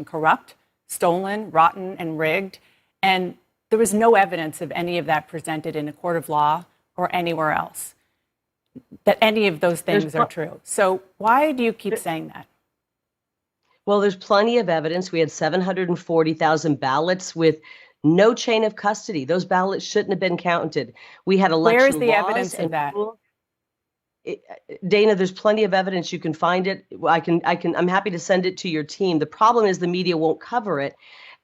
corrupt, stolen, rotten, and rigged. And there was no evidence of any of that presented in a court of law or anywhere else, that any of those things are true. So why do you keep saying that? Well, there's plenty of evidence. We had 740,000 ballots with no chain of custody. Those ballots shouldn't have been counted. We had election Where is the laws evidence of that? Dana, there's plenty of evidence. You can find it. I'm happy to send it to your team. The problem is the media won't cover it.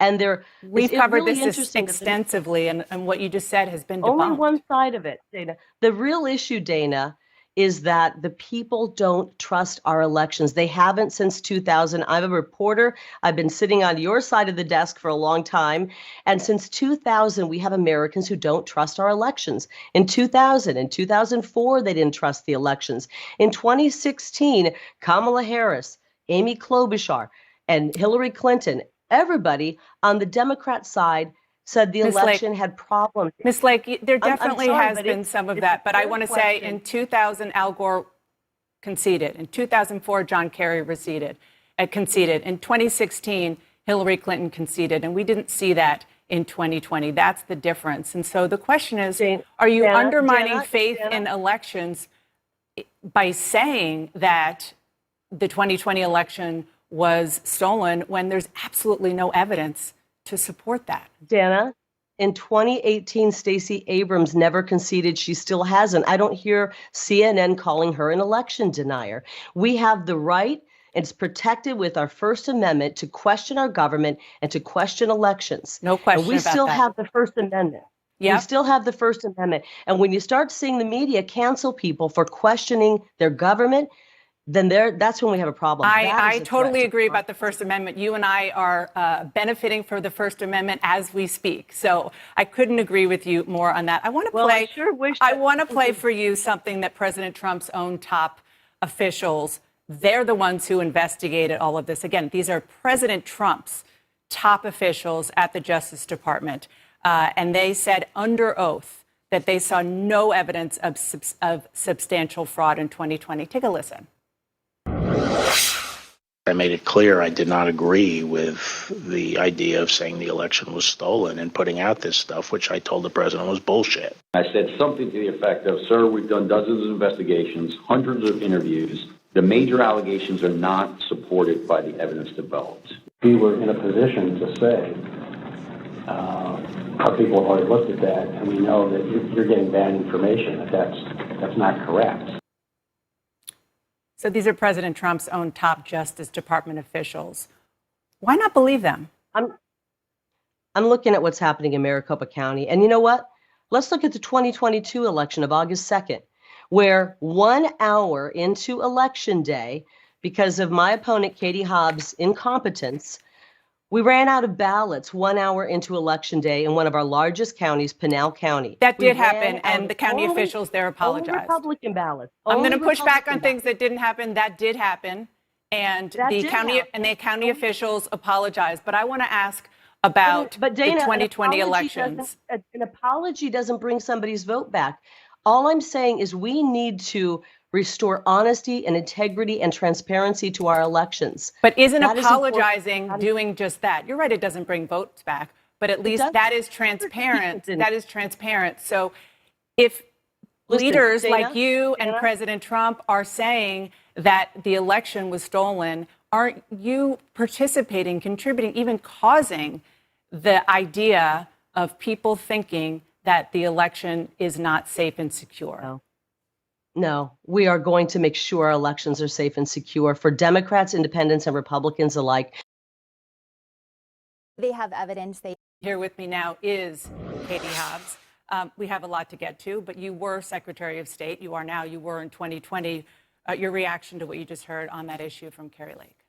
And we've covered this extensively, and what you just said has been debunked. Only one side of it, Dana. The real issue, Dana, is that the people don't trust our elections. They haven't since 2000. I'm a reporter. I've been sitting on your side of the desk for a long time. And since 2000, we have Americans who don't trust our elections. In 2000, in 2004, they didn't trust the elections. In 2016, Kamala Harris, Amy Klobuchar, and Hillary Clinton, everybody on the Democrat side said the election had problems. Ms. Lake, there definitely has been some of that. But I want to say in 2000, Al Gore conceded. In 2004, John Kerry conceded. In 2016, Hillary Clinton conceded. And we didn't see that in 2020. That's the difference. And so the question is, are you undermining faith in elections by saying that the 2020 election was stolen when there's absolutely no evidence to support that? Dana, in 2018, Stacey Abrams never conceded. She still hasn't. I don't hear CNN calling her an election denier. We have the right, it's protected with our First Amendment, to question our government and to question elections. No question and we about still that. have the First Amendment. Yep. We still have the First Amendment. And when you start seeing the media cancel people for questioning their government, then that's when we have a problem. I totally agree about the First Amendment. You and I are benefiting from the First Amendment as we speak. So I couldn't agree with you more on that. I want to play for you something that President Trump's own top officials, they're the ones who investigated all of this. Again, these are President Trump's top officials at the Justice Department. And they said under oath that they saw no evidence of substantial fraud in 2020. Take a listen. I made it clear I did not agree with the idea of saying the election was stolen and putting out this stuff, which I told the president was bullshit. I said something to the effect of, sir, we've done dozens of investigations, hundreds of interviews. The major allegations are not supported by the evidence developed. We were in a position to say, our people have already looked at that, and we know that you're getting bad information, that's not correct. So these are President Trump's own top Justice Department officials. Why not believe them? I'm looking at what's happening in Maricopa County. And you know what? Let's look at the 2022 election of August 2nd, where 1 hour into Election Day, because of my opponent, Katie Hobbs' incompetence, we ran out of ballots 1 hour into Election Day in one of our largest counties, Pinal County. That did happen, and the county officials there apologized. Only Republican ballots. I'm going to push back on things that didn't happen. That did happen, and the county officials apologized. But I want to ask about Dana, the 2020 elections. An apology doesn't bring somebody's vote back. All I'm saying is we need to restore honesty and integrity and transparency to our elections. But isn't apologizing doing just that? You're right, it doesn't bring votes back, but at least that is transparent. That is transparent. So if leaders like you and President Trump are saying that the election was stolen, aren't you participating, contributing, even causing the idea of people thinking that the election is not safe and secure? No, we are going to make sure our elections are safe and secure for Democrats, independents, and Republicans alike. They have evidence. Here with me now is Katie Hobbs. We have a lot to get to, but you were Secretary of State. You are now. You were in 2020. Your reaction to what you just heard on that issue from Kari Lake?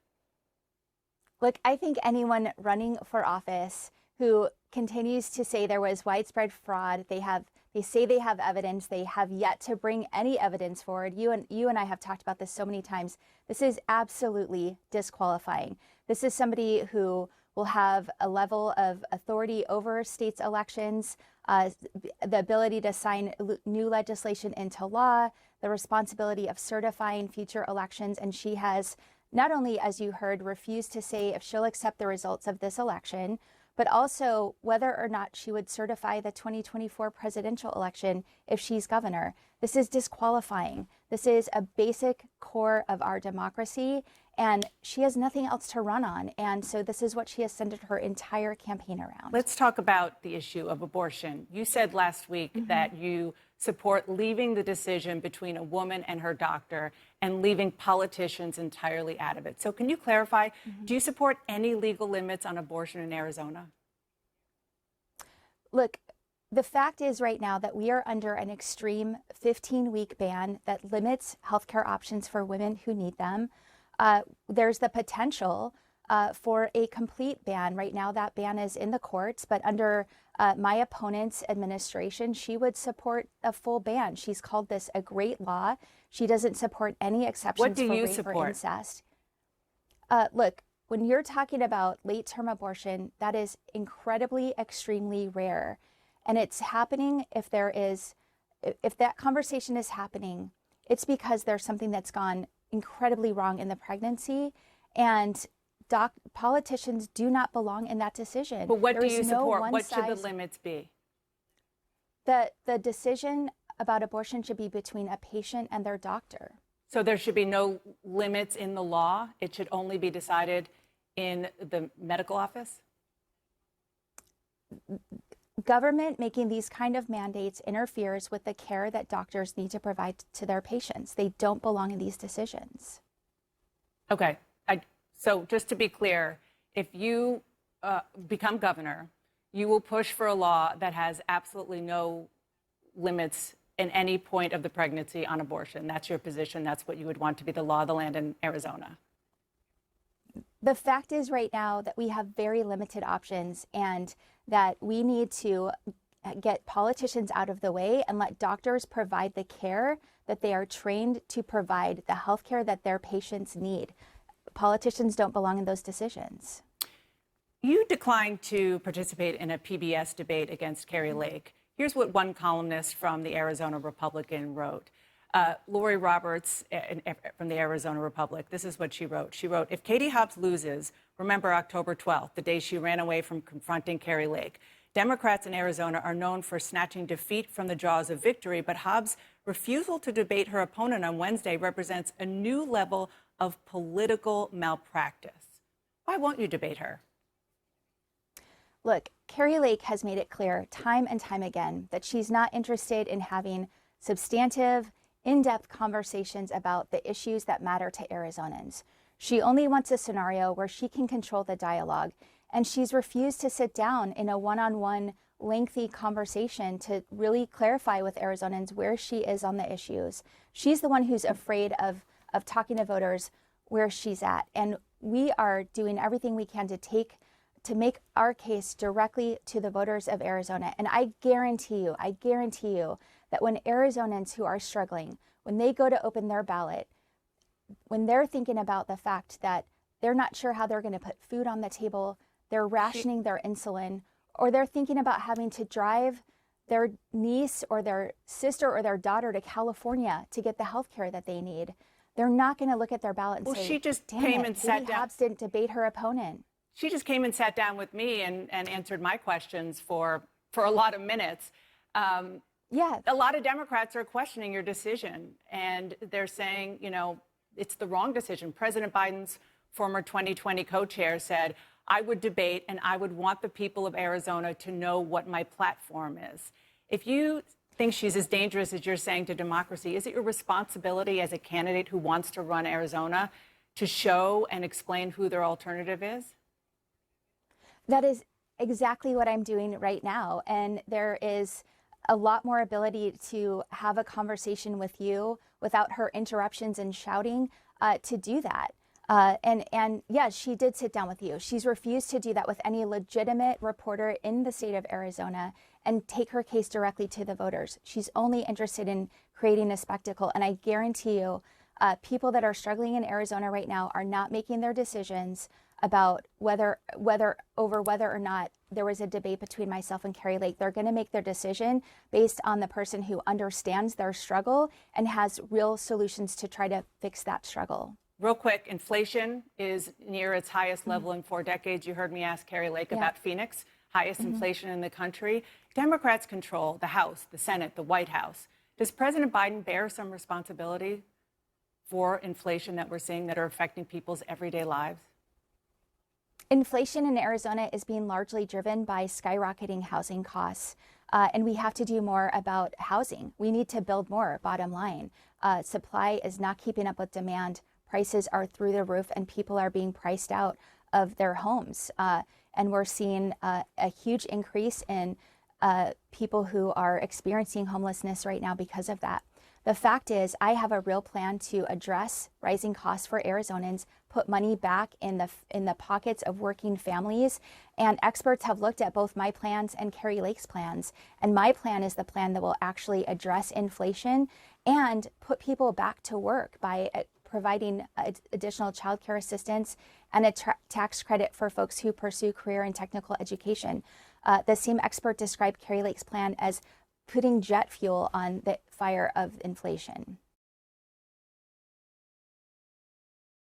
Look, I think anyone running for office who continues to say there was widespread fraud, they say they have evidence. They have yet to bring any evidence forward. You and I have talked about this so many times. This is absolutely disqualifying. This is somebody who will have a level of authority over states' elections, the ability to sign new legislation into law, the responsibility of certifying future elections, and she has not only, as you heard, refused to say if she'll accept the results of this election, but also whether or not she would certify the 2024 presidential election if she's governor. This is disqualifying. This is a basic core of our democracy, and she has nothing else to run on. And so this is what she has centered her entire campaign around. Let's talk about the issue of abortion. You said last week that you support leaving the decision between a woman and her doctor and leaving politicians entirely out of it. So can you clarify, do you support any legal limits on abortion in Arizona? Look, the fact is right now that we are under an extreme 15-week ban that limits healthcare options for women who need them. There's the potential for a complete ban. Right now, that ban is in the courts, but under my opponent's administration, she would support a full ban. She's called this a great law. She doesn't support any exceptions for rape or incest. Look, when you're talking about late-term abortion, that is incredibly, extremely rare. And it's happening if that conversation is happening, it's because there's something that's gone incredibly wrong in the pregnancy, and politicians do not belong in that decision. But what do you support? What should the limits be? The decision about abortion should be between a patient and their doctor. So there should be no limits in the law? It should only be decided in the medical office? Government making these kind of mandates interferes with the care that doctors need to provide to their patients. They don't belong in these decisions. Okay. So just to be clear, if you become governor, you will push for a law that has absolutely no limits in any point of the pregnancy on abortion. That's your position. That's what you would want to be the law of the land in Arizona. The fact is right now that we have very limited options, and that we need to get politicians out of the way and let doctors provide the care that they are trained to provide, the health care that their patients need. Politicians don't belong in those decisions. You declined to participate in a PBS debate against Kari Lake. Here's what one columnist from the Arizona Republican wrote. Lori Roberts from the Arizona Republic, this is what she wrote. She wrote, if Katie Hobbs loses, remember October 12th, the day she ran away from confronting Kari Lake. Democrats in Arizona are known for snatching defeat from the jaws of victory, but Hobbs' refusal to debate her opponent on Wednesday represents a new level of political malpractice. Why won't you debate her? Look, Kari Lake has made it clear time and time again that she's not interested in having substantive, in-depth conversations about the issues that matter to Arizonans. She only wants a scenario where she can control the dialogue, and she's refused to sit down in a one-on-one lengthy conversation to really clarify with Arizonans where she is on the issues. She's the one who's afraid of talking to voters where she's at, and we are doing everything we can to make our case directly to the voters of Arizona. And I guarantee you that when Arizonans who are struggling, when they go to open their ballot, when they're thinking about the fact that they're not sure how they're going to put food on the table, they're rationing their insulin, or they're thinking about having to drive their niece or their sister or their daughter to California to get the health care that they need, they're not going to look at their ballot and say, she just damn came it, and sat Katie down. Hobbs didn't debate her opponent. She just came and sat down with me and answered my questions for a lot of minutes. Yeah. A lot of Democrats are questioning your decision, and they're saying, it's the wrong decision. President Biden's former 2020 co-chair said, I would debate and I would want the people of Arizona to know what my platform is. If you think she's as dangerous as you're saying to democracy, is it your responsibility as a candidate who wants to run Arizona to show and explain who their alternative is? That is exactly what I'm doing right now. And there is a lot more ability to have a conversation with you without her interruptions and shouting to do that. And yes, she did sit down with you. She's refused to do that with any legitimate reporter in the state of Arizona and take her case directly to the voters. She's only interested in creating a spectacle. And I guarantee you, people that are struggling in Arizona right now are not making their decisions about whether or not there was a debate between myself and Kari Lake. They're going to make their decision based on the person who understands their struggle and has real solutions to try to fix that struggle. Real quick, inflation is near its highest level in 4 decades. You heard me ask Kari Lake about Phoenix, highest inflation in the country. Democrats control the House, the Senate, the White House. Does President Biden bear some responsibility for inflation that we're seeing that are affecting people's everyday lives? Inflation in Arizona is being largely driven by skyrocketing housing costs. And we have to do more about housing. We need to build more, bottom line. Supply is not keeping up with demand. Prices are through the roof and people are being priced out of their homes. And we're seeing a huge increase in people who are experiencing homelessness right now because of that. The fact is, I have a real plan to address rising costs for Arizonans, put money back in the pockets of working families. And experts have looked at both my plans and Kari Lake's plans. And my plan is the plan that will actually address inflation and put people back to work by providing additional childcare assistance and a tax credit for folks who pursue career and technical education. The same expert described Kari Lake's plan as putting jet fuel on the fire of inflation.